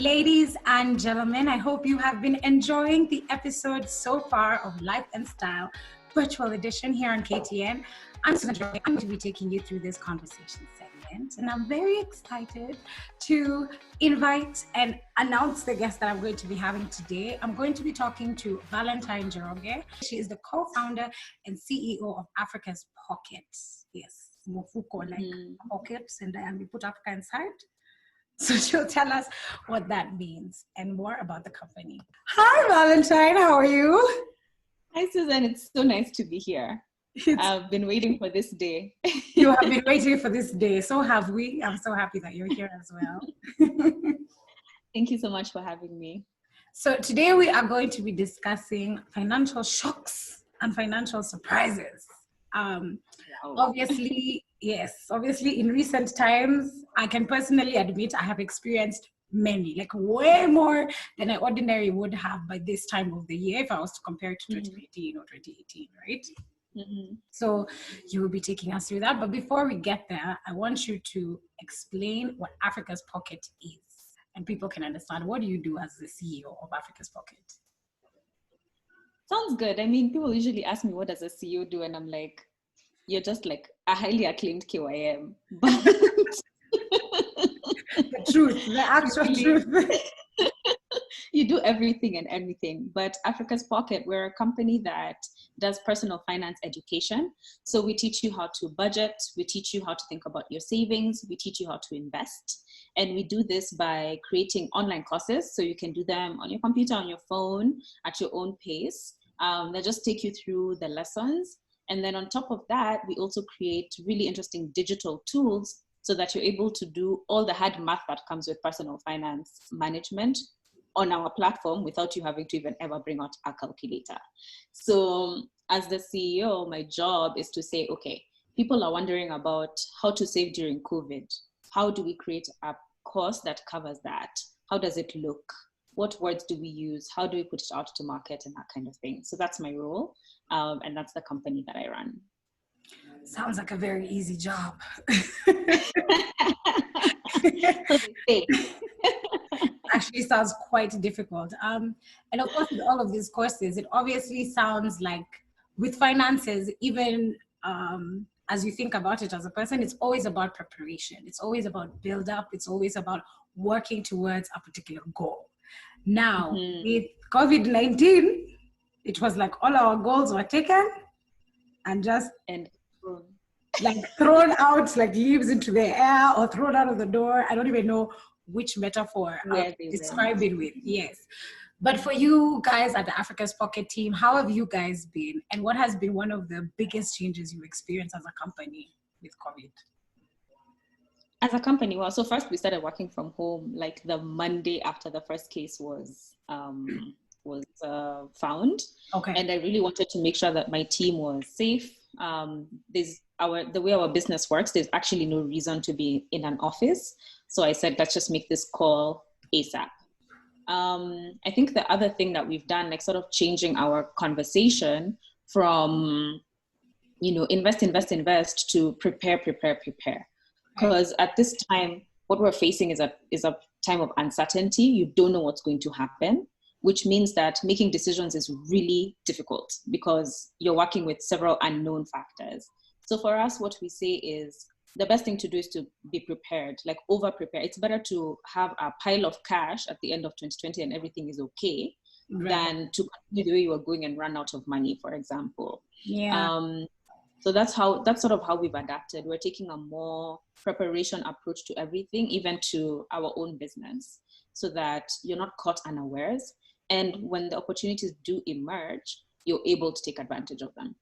Ladies and gentlemen, I hope you have been enjoying the episode so far of Life and Style virtual edition here on KTN. I'm going to be taking you through this conversation segment, and I'm very excited to invite and announce the guest that I'm going to be having today. I'm going to be talking to Val Njoroge. She is the co-founder and CEO of Africa's Pocket. Yes, Mofuko, like pockets, and we put Africa inside. So she'll tell us what that means and more about the company. Hi, Valentine. How are you? Hi, Susan. It's so nice to be here. I've been waiting for this day. You have been waiting for this day. So have we. I'm so happy that you're here as well. Thank you so much for having me. So today we are going to be discussing financial shocks and financial surprises. Obviously, in recent times, I can personally admit I have experienced many, like way more than I ordinarily would have by this time of the year if I was to compare it to 2019 or 2018, right? Mm-hmm. So you will be taking us through that. But before we get there, I want you to explain what Africa's Pocket is, and people can understand what do you do as the CEO of Africa's Pocket. Sounds good. I mean, people usually ask me, what does a CEO do? And I'm like, you're just like a highly acclaimed KYM. But the truth, the actual truth. You do everything and anything. But Africa's Pocket, we're a company that does personal finance education. So we teach you how to budget. We teach you how to think about your savings. We teach you how to invest. And we do this by creating online courses. So you can do them on your computer, on your phone, at your own pace. They just take you through the lessons. And then on top of that, we also create really interesting digital tools so that you're able to do all the hard math that comes with personal finance management on our platform without you having to even ever bring out a calculator. So as the CEO, my job is to say, okay, people are wondering about how to save during COVID. How do we create a course that covers that? How does it look? What words do we use? How do we put it out to market and that kind of thing? So that's my role. And that's the company that I run. Sounds like a very easy job. Actually sounds quite difficult. And of course, with all of these courses, it obviously sounds like with finances, even as you think about it as a person, it's always about preparation. It's always about build up. It's always about working towards a particular goal. Now, with COVID-19, it was like all our goals were taken and just thrown out like leaves into the air or thrown out of the door. I don't even know which metaphor I'm describing with. Yes. But for you guys at the Africa's Pocket team, how have you guys been? And what has been one of the biggest changes you experienced as a company with COVID? As a company, well, so first we started working from home like the Monday after the first case was found. Okay. And I really wanted to make sure that my team was safe. The way our business works, there's actually no reason to be in an office. So I said, let's just make this call ASAP. I think the other thing that we've done, like sort of changing our conversation from, invest to prepare. Because at this time, what we're facing is a time of uncertainty. You don't know what's going to happen, which means that making decisions is really difficult because you're working with several unknown factors. So for us, what we say is the best thing to do is to be prepared, like over-prepare. It's better to have a pile of cash at the end of 2020 and everything is okay than to continue the way you are going and run out of money, for example. Yeah. So that's sort of how we've adapted. We're taking a more preparation approach to everything, even to our own business, so that you're not caught unawares. And when the opportunities do emerge, you're able to take advantage of them.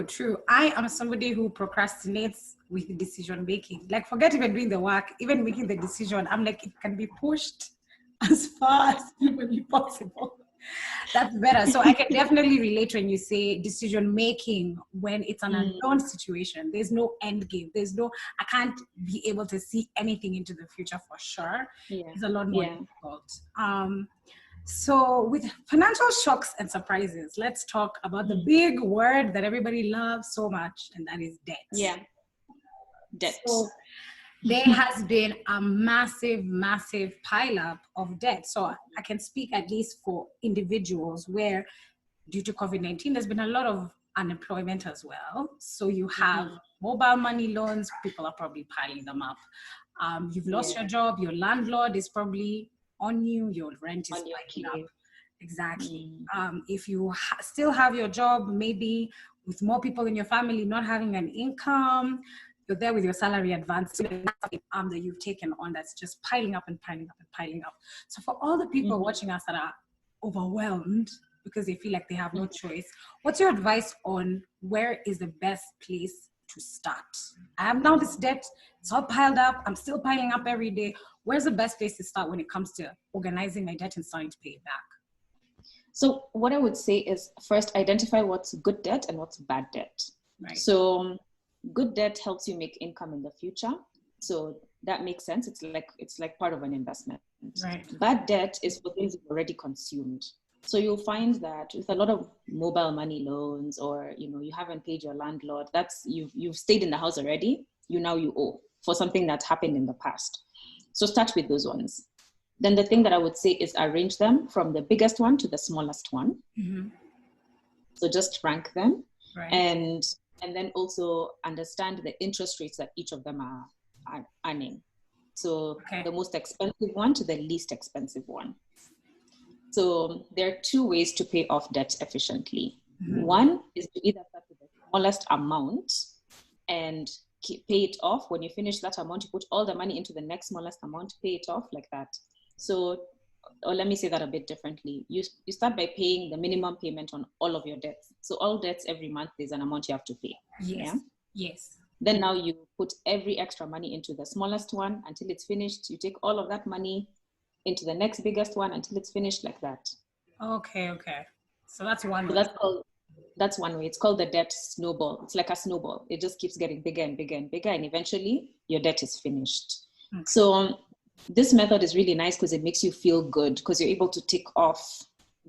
True. I am somebody who procrastinates with decision making. Like, forget even doing the work, even making the decision. I'm like, it can be pushed as far as humanly possible. That's better. So I can definitely relate when you say decision making when it's an unknown situation. There's no end game. I can't be able to see anything into the future for sure. Yeah. It's a lot more difficult. So with financial shocks and surprises, let's talk about the big word that everybody loves so much, and that is debt. Yeah. Debt. So there has been a massive, massive pileup of debt. So I can speak at least for individuals where due to COVID-19, there's been a lot of unemployment as well. So you have mobile money loans, people are probably piling them up. You've lost your job, your landlord is probably on you, your rent is piling up. Exactly. If you still have your job, maybe with more people in your family not having an income, you're there with your salary advance that you've taken on that's just piling up and piling up and piling up. So for all the people watching us that are overwhelmed because they feel like they have no choice, what's your advice on where is the best place to start? I have now this debt, it's all piled up, I'm still piling up every day. Where's the best place to start when it comes to organizing my debt and starting to pay it back? So what I would say is first identify what's good debt and what's bad debt. Right. So good debt helps you make income in the future. So that makes sense. It's like part of an investment. Right. Bad debt is for things you've already consumed. So you'll find that with a lot of mobile money loans, or you haven't paid your landlord, that's you've stayed in the house already. You owe for something that happened in the past. So start with those ones. Then the thing that I would say is arrange them from the biggest one to the smallest one. So just rank them, right. and then also understand the interest rates that each of them are earning. So the most expensive one to the least expensive one. So there are two ways to pay off debt efficiently. One is to either start with the smallest amount and pay it off. When you finish that amount, you put all the money into the next smallest amount, pay it off like that. So, or let me say that a bit differently. You start by paying the minimum payment on all of your debts. So all debts every month, there's an amount you have to pay. Yes. Yeah? Yes. Then now you put every extra money into the smallest one until it's finished. You take all of that money into the next biggest one until it's finished, like that. Okay. So that's one way. That's one way. It's called the debt snowball. It's like a snowball. It just keeps getting bigger and bigger and bigger, and eventually your debt is finished. Okay. So this method is really nice because it makes you feel good because you're able to tick off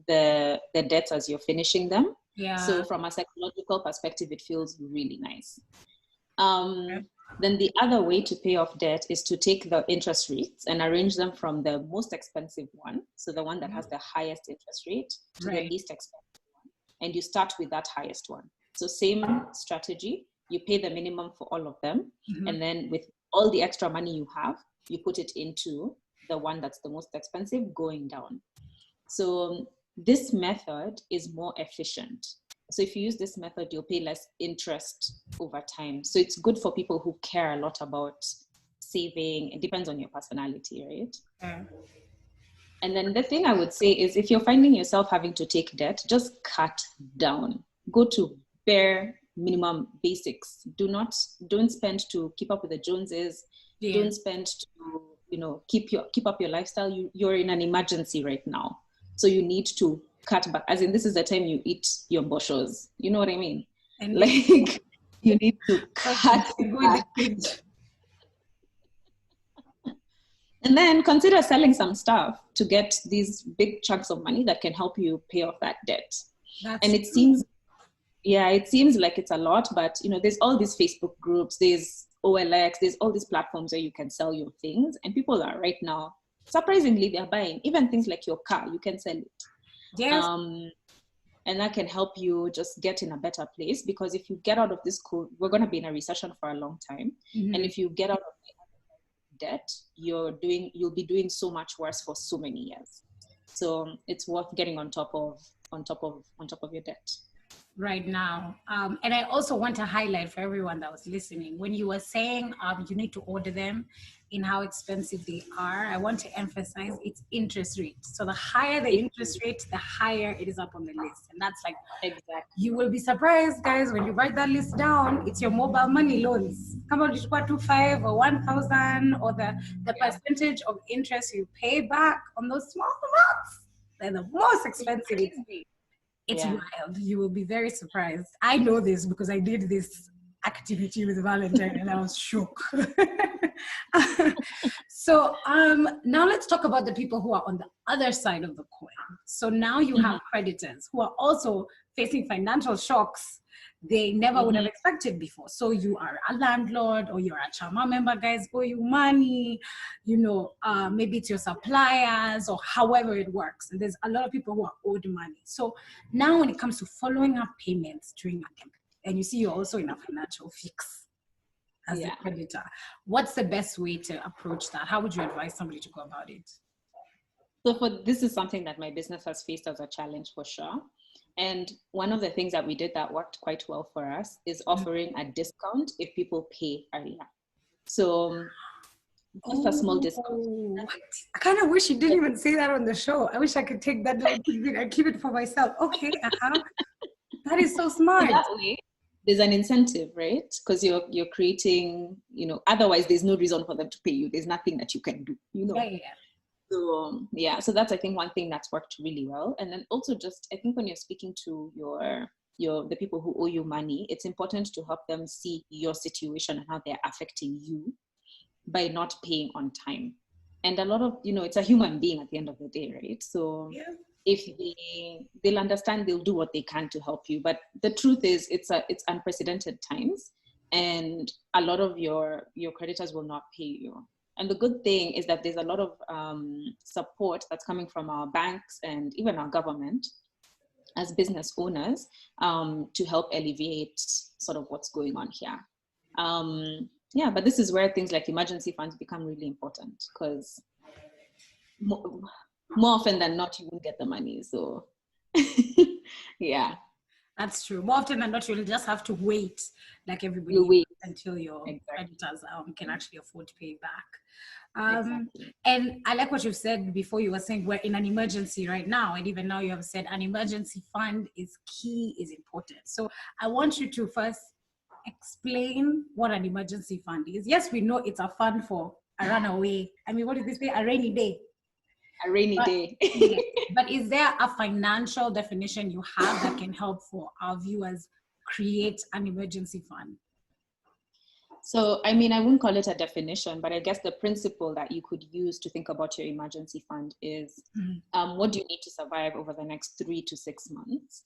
the debts as you're finishing them. Yeah. So from a psychological perspective, it feels really nice. Then the other way to pay off debt is to take the interest rates and arrange them from the most expensive one, so the one that has the highest interest rate, to the least expensive one. And you start with that highest one. So same strategy, you pay the minimum for all of them. And then with all the extra money you have, you put it into the one that's the most expensive, going down. So this method is more efficient. So if you use this method, you'll pay less interest over time. So it's good for people who care a lot about saving. It depends on your personality, right? Yeah. And then the thing I would say is if you're finding yourself having to take debt, just cut down. Go to bare minimum basics. Don't spend to keep up with the Joneses. Yeah. Don't spend to, keep up your lifestyle. You're in an emergency right now. So you need to cut back, as in this is the time you eat your boshos. You know what I mean? And like you need to cut back. And then consider selling some stuff to get these big chunks of money that can help you pay off that debt. It seems like it's a lot, but there's all these Facebook groups, there's OLX, there's all these platforms where you can sell your things, and people are right now, surprisingly, they're buying even things like your car. You can sell it. Yes. And that can help you just get in a better place, because if you get out of this we're going to be in a recession for a long time. And if you get out of the debt, you'll be doing so much worse for so many years. So it's worth getting on top of your debt right now. And I also want to highlight for everyone that was listening, when you were saying you need to order them in how expensive they are, I want to emphasize it's interest rate. So the higher the interest rate, the higher it is up on the list. And that's like, exactly. You will be surprised, guys, when you write that list down, it's your mobile money loans. Come on, 225 or 1,000, or the percentage of interest you pay back on those small amounts. They're the most expensive. It's wild. You will be very surprised. I know this because I did this activity with Valentine and I was shook. So now let's talk about the people who are on the other side of the coin. So now you have creditors who are also facing financial shocks they never would have expected before. So you are a landlord or you're a chama member, guys owe you money, maybe it's your suppliers or however it works. And there's a lot of people who are owed money. So now when it comes to following up payments during a pandemic, and you see you're also in a financial fix as a creditor, what's the best way to approach that? How would you advise somebody to go about it? So this is something that my business has faced as a challenge for sure. And one of the things that we did that worked quite well for us is offering a discount if people pay earlier. So just a small discount. I kind of wish you didn't even say that on the show. I wish I could take that little bit and keep it for myself. Okay, that is so smart. That way, there's an incentive, right? Because you're creating, otherwise there's no reason for them to pay you. There's nothing that you can do, So that's, I think, one thing that's worked really well. And then also just, I think when you're speaking to the people who owe you money, it's important to help them see your situation and how they're affecting you by not paying on time. And a lot of, it's a human being at the end of the day, right? So if they'll understand, they'll do what they can to help you. But the truth is it's unprecedented times, and a lot of your creditors will not pay you. And the good thing is that there's a lot of support that's coming from our banks and even our government as business owners to help alleviate sort of what's going on here. But this is where things like emergency funds become really important, because more often than not, you won't get the money. So, That's true. More often than not, you'll just have to wait, like everybody, until your creditors can actually afford to pay back. And I like what you said before. You were saying we're in an emergency right now, and even now you have said an emergency fund is key, is important. So I want you to first explain what an emergency fund is. Yes, we know it's a fund for a runaway. I mean, what did they say? A rainy day. A rainy day. But is there a financial definition you have that can help for our viewers create an emergency fund? So, I mean, I wouldn't call it a definition, but I guess the principle that you could use to think about your emergency fund is what do you need to survive over the next 3 to 6 months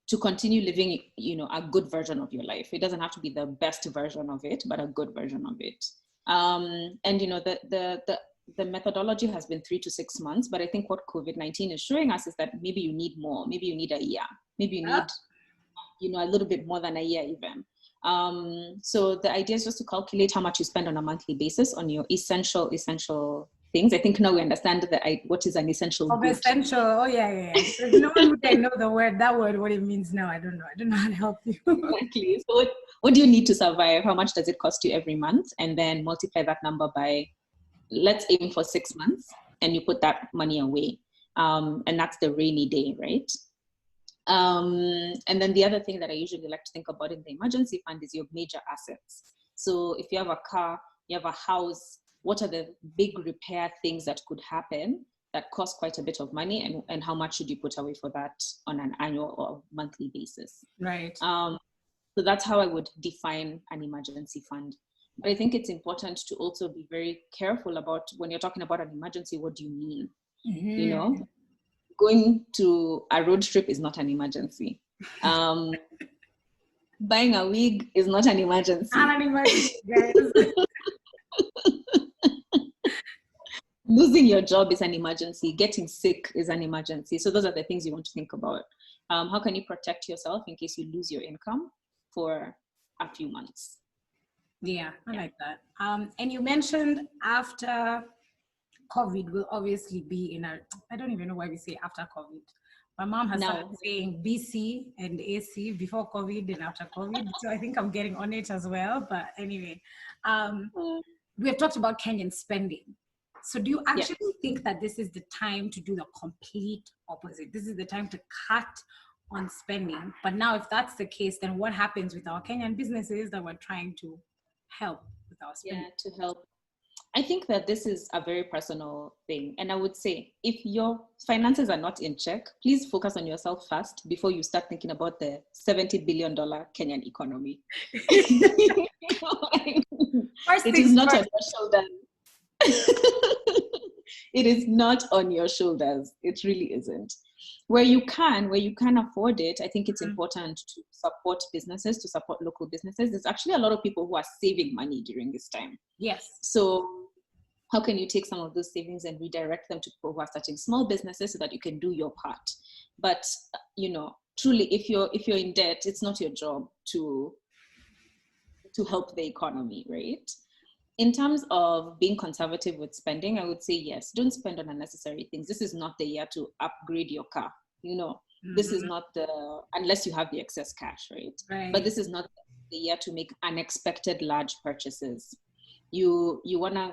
to continue living, a good version of your life. It doesn't have to be the best version of it, but a good version of it. And, the methodology has been 3 to 6 months, but I think what COVID-19 is showing us is that maybe you need more, maybe you need a year, maybe you need, a little bit more than a year even. So the idea is just to calculate how much you spend on a monthly basis on your essential things. I think now we understand what is an essential good. Essential, There's no one who can know that word, what it means now. I don't know how to help you. Exactly. So what do you need to survive? How much does it cost you every month? And then multiply that number by, let's aim for 6 months, and you put that money away. And that's the rainy day, right? And then the other thing that I usually like to think about in the emergency fund is your major assets. So if you have a car, you have a house, what are the big repair things that could happen that cost quite a bit of money, and how much should you put away for that on an annual or monthly basis? Right. So that's how I would define an emergency fund. But I think it's important to also be very careful about when you're talking about an emergency, what do you mean? Mm-hmm. Going to a road trip is not an emergency. Buying a wig is not an emergency. Not an emergency, guys. Losing your job is an emergency. Getting sick is an emergency. So those are the things you want to think about. How can you protect yourself in case you lose your income for a few months? Yeah, I like that. And you mentioned after COVID will obviously be I don't even know why we say after COVID. My mom has started saying BC and AC before COVID and after COVID. So I think I'm getting on it as well. But anyway, we have talked about Kenyan spending. So do you actually think that this is the time to do the complete opposite? This is the time to cut on spending. But now if that's the case, then what happens with our Kenyan businesses that we're trying to help with our spending? Yeah, to help. I think that this is a very personal thing. And I would say, if your finances are not in check, please focus on yourself first before you start thinking about the $70 billion Kenyan economy. It is not on your shoulders. It is not on your shoulders. It really isn't. where you can afford it, I think it's important to support businesses, to support local businesses. There's actually a lot of people who are saving money during this time. Yes. So how can you take some of those savings and redirect them to people who are starting small businesses so that you can do your part? But truly, if you're in debt, it's not your job to help the economy, right? In terms of being conservative with spending, I would say yes, don't spend on unnecessary things. This is not the year to upgrade your car. This is not unless you have the excess cash, right? But this is not the year to make unexpected large purchases. You want to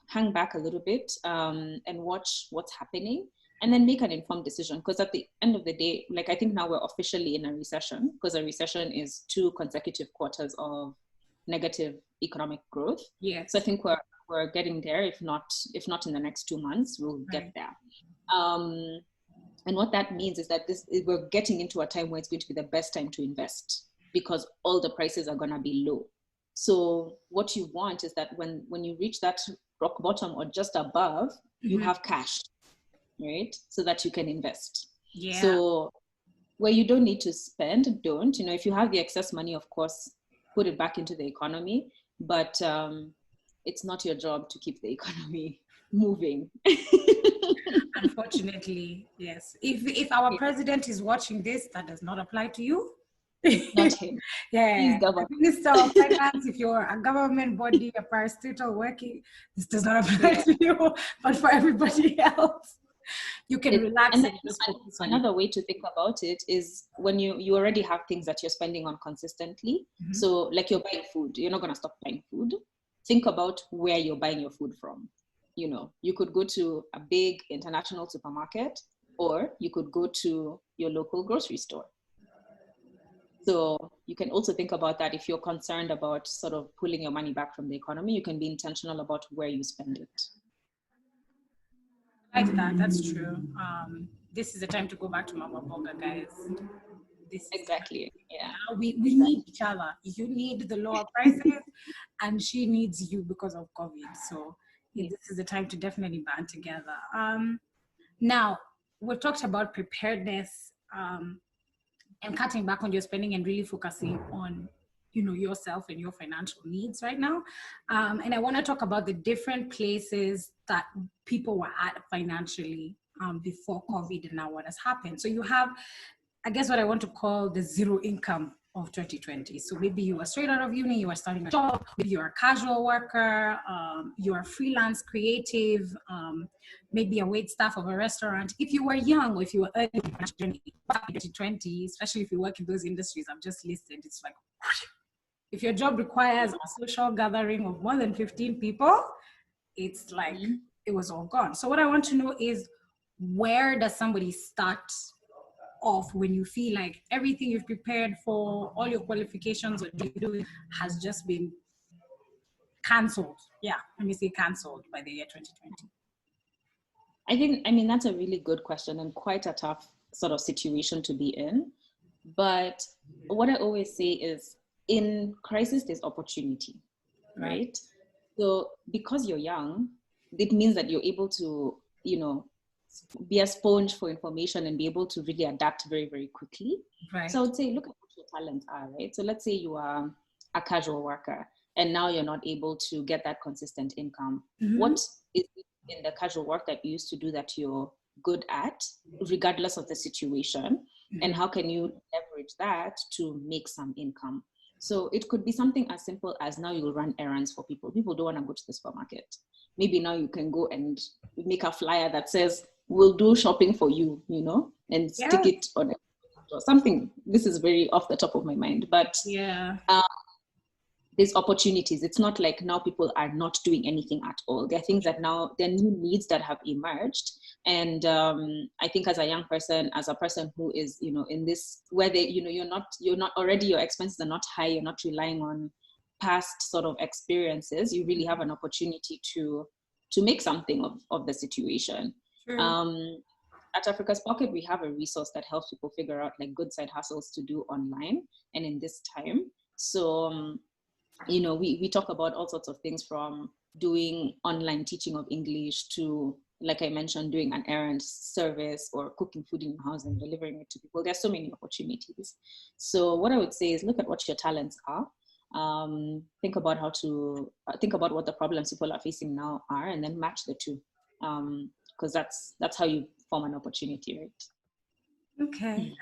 hang back a little bit and watch what's happening, and then make an informed decision. Because at the end of the day, like, I think now we're officially in a recession, because a recession is 2 consecutive quarters of negative economic growth. Yes. So I think we're getting there. If not in the next 2 months, we'll get there. And what that means is that we're getting into a time where it's going to be the best time to invest, because all the prices are going to be low. So what you want is that when you reach that rock bottom or just above, you have cash, right? So that you can invest. Yeah. So where you don't need to spend, don't. If you have the excess money, of course, put it back into the economy. But it's not your job to keep the economy moving. Unfortunately, yes. If our president is watching this, that does not apply to you. Not him. Yeah. Minister of Finance, if you're a government body, a parastatal working, this does not apply to you. But for everybody else, you can relax. And another way to think about it is when you already have things that you're spending on consistently. So like you're buying food, you're not going to stop buying food. Think about where you're buying your food from. You could go to a big international supermarket, or you could go to your local grocery store. So you can also think about that. If you're concerned about sort of pulling your money back from the economy, you can be intentional about where you spend it. I like that. That's true. This is the time to go back to Mama Boga, guys. Exactly. Yeah. We need each other. You need the lower prices, and she needs you because of COVID. So this is the time to definitely band together. Now, we've talked about preparedness and cutting back on your spending and really focusing on yourself and your financial needs right now. And I want to talk about the different places that people were at financially before COVID and now what has happened. So you have, I guess, what I want to call the zero income of 2020. So maybe you were straight out of uni, you were starting a job, maybe you're a casual worker, you're a freelance creative, maybe a wait staff of a restaurant. If you were young, or if you were early in the journey, back in 2020, especially if you work in those industries I've just listed, it's like, if your job requires a social gathering of more than 15 people, it's like it was all gone. So what I want to know is, where does somebody start off when you feel like everything you've prepared for, all your qualifications, what you're doing has just been cancelled? Yeah, let me say cancelled by the year 2020. I mean, that's a really good question and quite a tough sort of situation to be in. But what I always say is, in crisis, there's opportunity, right? So because you're young, it means that you're able to, be a sponge for information and be able to really adapt very, very quickly. Right. So I would say, look at what your talents are, right? So let's say you are a casual worker and now you're not able to get that consistent income. What is in the casual work that you used to do that you're good at, regardless of the situation? And how can you leverage that to make some income? So it could be something as simple as, now you'll run errands for people. People don't want to go to the supermarket. Maybe now you can go and make a flyer that says, we'll do shopping for you, and stick it on it or something. This is very off the top of my mind, but there's opportunities. It's not like now people are not doing anything at all. There are things that now, there are new needs that have emerged. And I think as a young person, as a person who is, in this, where they, you're not already, your expenses are not high, you're not relying on past sort of experiences, you really have an opportunity to make something of the situation. At Africa's Pocket, we have a resource that helps people figure out like good side hustles to do online and in this time. So, we talk about all sorts of things, from doing online teaching of English to like I mentioned, doing an errand service or cooking food in your house and delivering it to people. There's so many opportunities. So what I would say is look at what your talents are. Think about how to think about what the problems people are facing now are, and then match the two. Because that's how you form an opportunity, right? Okay.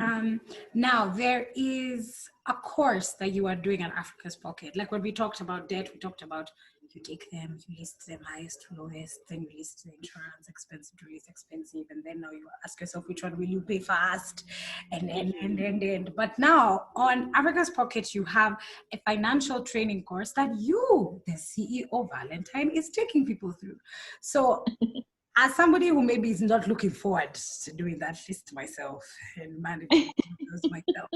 Now there is a course that you are doing at Africa's Pocket. Like when we talked about debt, we talked about you take them, you list them highest to lowest, then you list the insurance, expensive to least expensive, and then now you ask yourself which one will you pay first, and. But now on Africa's Pocket, you have a financial training course that you, the CEO Valentine, is taking people through. So as somebody who maybe is not looking forward to doing that list myself and managing those myself,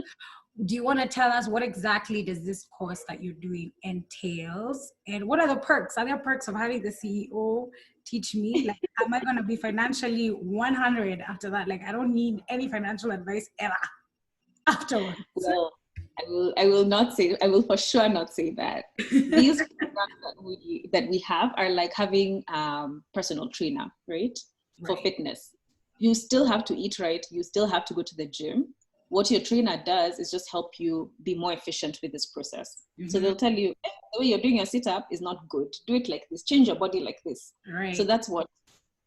do you want to tell us what exactly does this course that you're doing entails, and what are the perks? Are there perks of having the CEO teach me? Like, am I going to be financially 100 after that? Like, I don't need any financial advice ever afterwards. Well, I will not say, I will for sure not say that. These programs that we have are like having personal trainer, right? For fitness. You still have to eat right. You still have to go to the gym. What your trainer does is just help you be more efficient with this process. Mm-hmm. So they'll tell you, the way you're doing your sit-up is not good. Do it like this. Change your body like this. Right. So that's what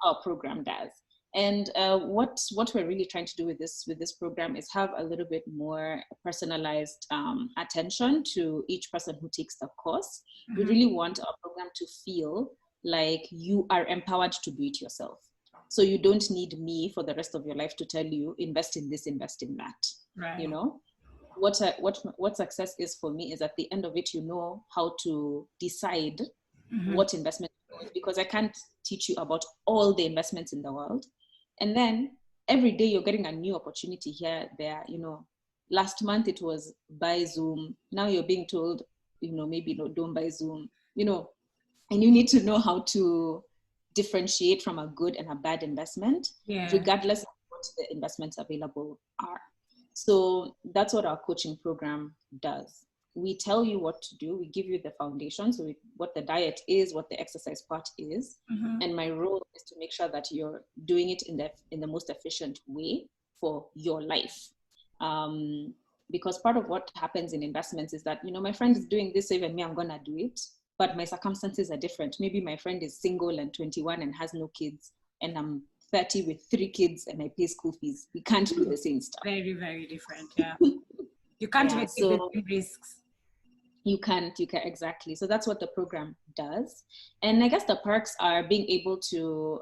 our program does. And what we're really trying to do with this program is have a little bit more personalized attention to each person who takes the course. Mm-hmm. We really want our program to feel like you are empowered to do it yourself. So you don't need me for the rest of your life to tell you, invest in this, invest in that. Right. You know, what success is for me is at the end of it, you know how to decide mm-hmm. what investment, because I can't teach you about all the investments in the world. And then every day you're getting a new opportunity here, there, you know. Last month it was buy Zoom. Now you're being told, you know, maybe no, don't buy Zoom, you know, and you need to know how to differentiate from a good and a bad investment, regardless of what the investments available are. So that's what our coaching program does. We tell you what to do. We give you the foundation. So what the diet is, what the exercise part is. Mm-hmm. And my role is to make sure that you're doing it in the most efficient way for your life. Because part of what happens in investments is that, you know, my friend is doing this, so even me, I'm going to do it. But my circumstances are different. Maybe my friend is single and 21 and has no kids, and I'm 30 with 3 kids and I pay school fees. We can't do the same stuff. Very, very different, yeah. You can't even take the same risks. You can't, exactly. So that's what the program does. And I guess the perks are being able to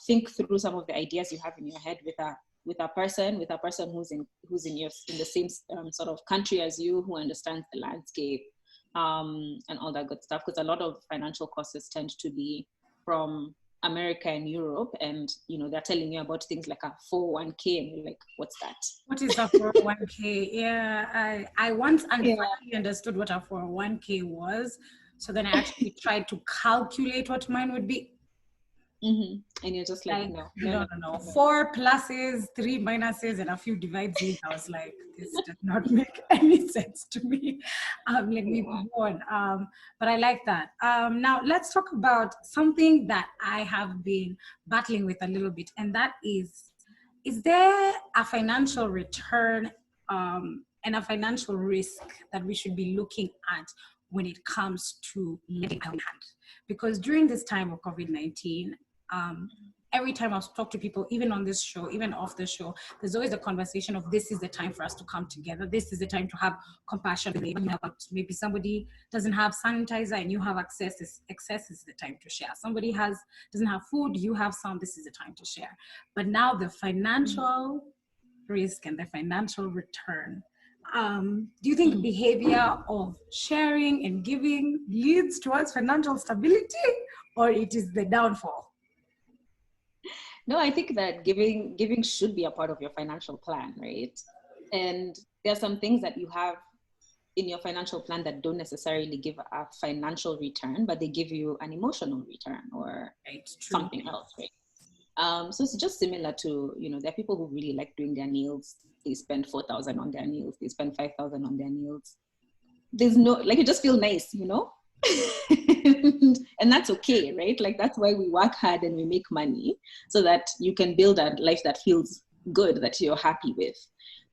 think through some of the ideas you have in your head with a person who's in the same sort of country as you, who understands the landscape, and all that good stuff. Because a lot of financial courses tend to be from America and Europe, and you know, they're telling you about things like a 401k, and you're like, what's that? What is a 401k? Yeah, I once unfortunately understood what a 401k was, so then I actually tried to calculate what mine would be. Mm-hmm. And you're just like, no. 4 pluses, 3 minuses, and a few divides in. I was like, this does not make any sense to me. Let me move on. But I like that. Now let's talk about something that I have been battling with a little bit, and that is there a financial return and a financial risk that we should be looking at when it comes to lending out hand? Because during this time of COVID-19, every time I've talked to people, even on this show, even off the show, there's always a conversation of this is the time for us to come together. This is the time to have compassion. Maybe somebody doesn't have sanitizer and you have access. Excess is the time to share. Somebody doesn't have food, you have some. This is the time to share. But now the financial risk and the financial return. Do you think behavior of sharing and giving leads towards financial stability, or it is the downfall? No, I think that giving should be a part of your financial plan, right? And there are some things that you have in your financial plan that don't necessarily give a financial return, but they give you an emotional return or something else, right? So it's just similar to, you know, there are people who really like doing their nails. They spend 4,000 on their nails. They spend 5,000 on their nails. There's no, like, you just feel nice, you know? And that's okay, right? Like that's why we work hard and we make money, so that you can build a life that feels good, that you're happy with.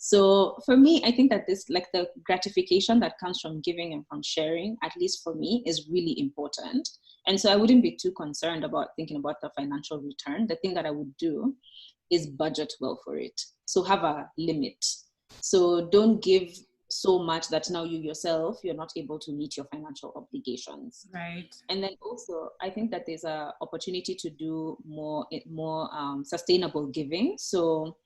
So for me, I think that this, like the gratification that comes from giving and from sharing, at least for me, is really important. And so I wouldn't be too concerned about thinking about the financial return. The thing that I would do is budget well for it. So have a limit. So don't give so much that now you yourself, you're not able to meet your financial obligations. Right. And then also, I think that there's an opportunity to do more sustainable giving. So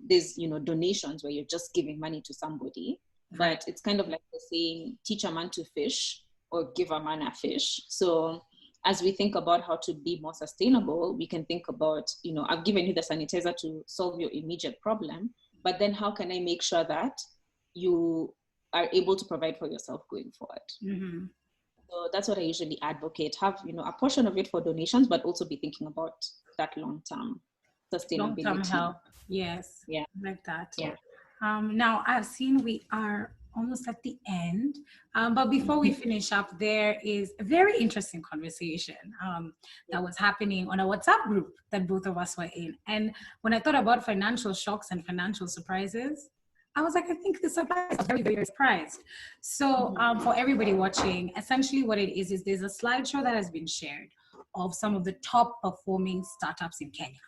there's, donations where you're just giving money to somebody, but it's kind of like the saying, teach a man to fish or give a man a fish. So as we think about how to be more sustainable, we can think about, I've given you the sanitizer to solve your immediate problem, but then how can I make sure that you are able to provide for yourself going forward? Mm-hmm. So that's what I usually advocate. Have, a portion of it for donations, but also be thinking about that long-term sustainability. Long-term help. Yes. Yeah. Like that. Yeah. Now I've seen we are almost at the end, but before we finish up, there is a very interesting conversation that was happening on a WhatsApp group that both of us were in. And when I thought about financial shocks and financial surprises, I was like, I think the surprise, I was very, very surprised. So for everybody watching, essentially what it is there's a slideshow that has been shared of some of the top performing startups in Kenya.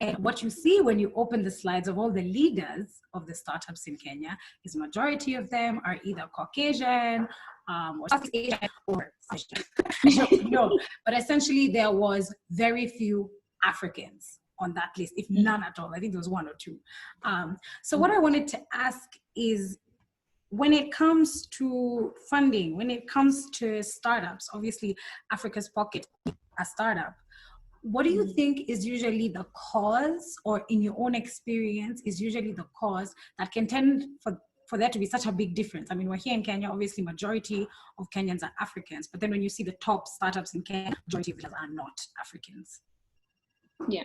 And what you see when you open the slides of all the leaders of the startups in Kenya is majority of them are either Caucasian or Southeast Asian or no, but essentially there was very few Africans on that list, if none at all. I think there was one or two. So what I wanted to ask is, when it comes to funding, when it comes to startups, obviously Africa's Pocket, a startup, what do you think is usually the cause, or in your own experience, is usually the cause that can tend for there to be such a big difference? I mean, we're here in Kenya, obviously majority of Kenyans are Africans, but then when you see the top startups in Kenya, majority of them are not Africans. Yeah.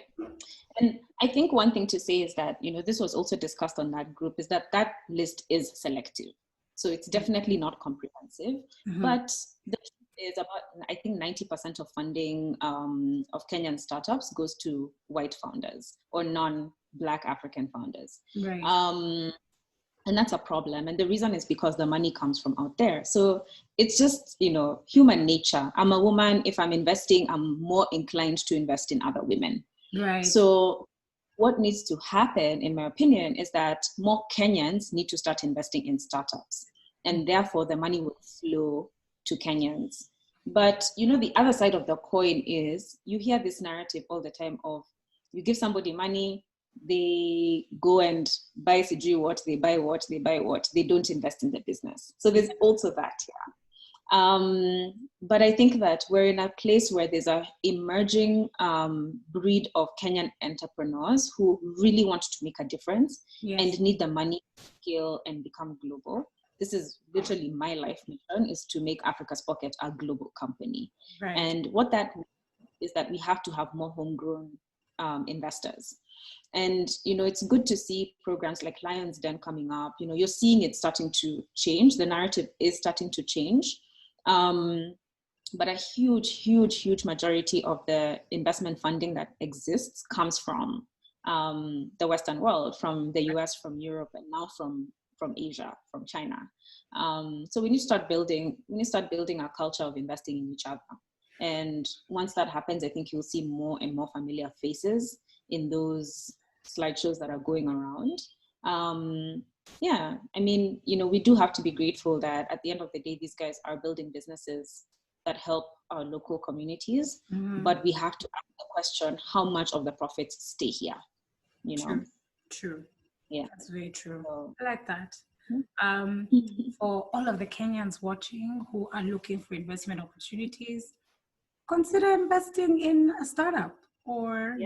And I think one thing to say is that, this was also discussed on that group, is that that list is selective. So it's definitely not comprehensive, but the is about, I think 90% of funding of Kenyan startups goes to white founders or non-Black African founders. Right. And that's a problem. And the reason is because the money comes from out there. So it's just, human nature. I'm a woman. If I'm investing, I'm more inclined to invest in other women. Right. So what needs to happen, in my opinion, is that more Kenyans need to start investing in startups. And therefore, the money will flow to Kenyans. But, the other side of the coin is, you hear this narrative all the time of, you give somebody money, they go and buy what, they buy what, they don't invest in the business. So there's also that, yeah. But I think that we're in a place where there's a emerging breed of Kenyan entrepreneurs who really want to make a difference and need the money to scale and become global. This is literally my life mission, is to make Africa's Pocket a global company. Right. And what that means is that we have to have more homegrown investors. And, it's good to see programs like Lions Den coming up. You're seeing it starting to change. The narrative is starting to change. But a huge majority of the investment funding that exists comes from the Western world, from the US, from Europe, and now from Asia, from China. So we need to start building a culture of investing in each other. And once that happens, I think you'll see more and more familiar faces in those slideshows that are going around. Yeah, I mean, we do have to be grateful that at the end of the day, these guys are building businesses that help our local communities. But we have to ask the question, how much of the profits stay here? True. Yeah, that's very true. So, I like that. For all of the Kenyans watching who are looking for investment opportunities, consider investing in a startup or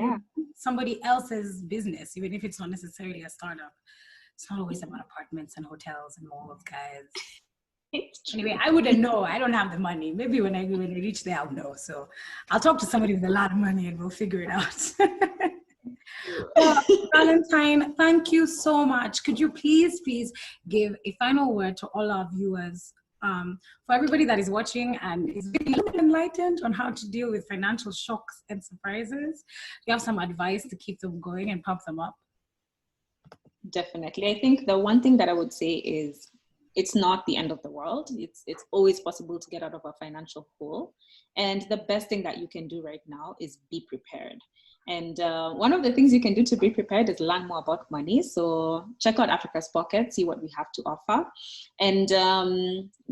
somebody else's business, even if it's not necessarily a startup. It's not always about apartments and hotels and malls, guys. Anyway, I wouldn't know. I don't have the money. Maybe when I reach there, I'll know. So I'll talk to somebody with a lot of money and we'll figure it out. Valentine, thank you so much. Could you please give a final word to all our viewers for everybody that is watching and is really enlightened on how to deal with financial shocks and surprises, you have some advice to keep them going and pump them up? Definitely. I think the one thing that I would say is it's not the end of the world. It's always possible to get out of a financial hole. And the best thing that you can do right now is be prepared. And one of the things you can do to be prepared is learn more about money. So check out Africa's Pocket, see what we have to offer, and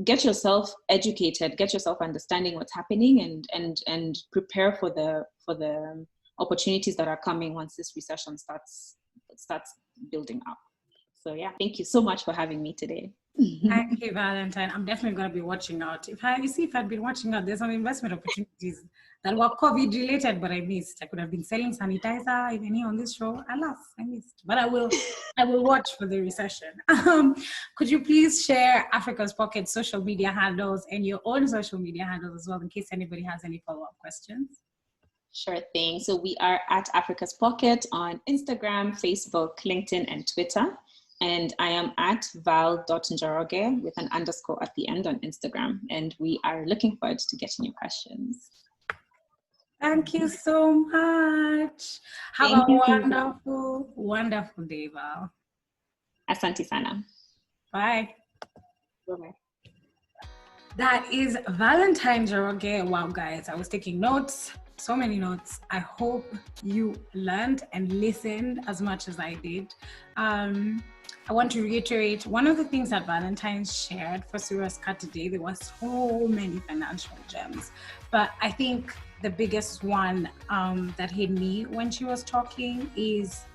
get yourself educated, get yourself understanding what's happening, and prepare for the opportunities that are coming once this recession starts building up. So yeah, thank you so much for having me today. Thank you, Valentine. I'm definitely going to be watching out. If I'd been watching out, there's some investment opportunities that were COVID related, but I missed. I could have been selling sanitizer even here on this show. Alas, I missed. But I will watch for the recession. Could you please share Africa's Pocket social media handles and your own social media handles as well, in case anybody has any follow-up questions? Sure thing. So we are at Africa's Pocket on Instagram, Facebook, LinkedIn, and Twitter. And I am at val.njoroge with an underscore at the end on Instagram. And we are looking forward to getting your questions. Thank you so much. Have a wonderful, wonderful day, Val. Asante sana. Bye. Bye-bye. That is Valentine Njoroge. Wow, guys, I was taking notes. So many notes. I hope you learned and listened as much as I did. I want to reiterate one of the things that Valentine shared for Surah's Cut today. There were so many financial gems, but I think the biggest one that hit me when she was talking is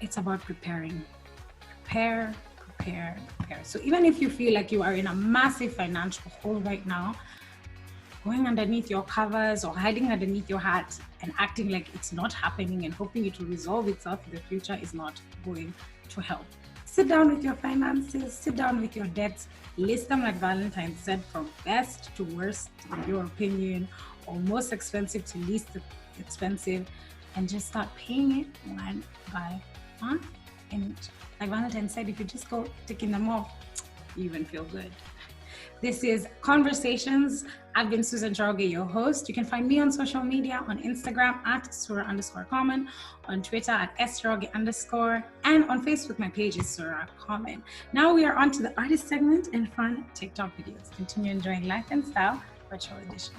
it's about preparing. Prepare. So even if you feel like you are in a massive financial hole right now, going underneath your covers or hiding underneath your hat and acting like it's not happening and hoping it will resolve itself in the future is not going to help. Sit down with your finances, sit down with your debts, list them like Valentine said, from best to worst in your opinion, or most expensive to least expensive, and just start paying it one by one. And like Valentine said, if you just go ticking them off, you even feel good. This is Conversations. I've been Susan Njoroge, your host. You can find me on social media on Instagram at Surah_Common, on Twitter at @Njoroge_, and on Facebook, my page is Surah Common. Now we are on to the artist segment and fun TikTok videos. Continue enjoying Life and Style Virtual Edition.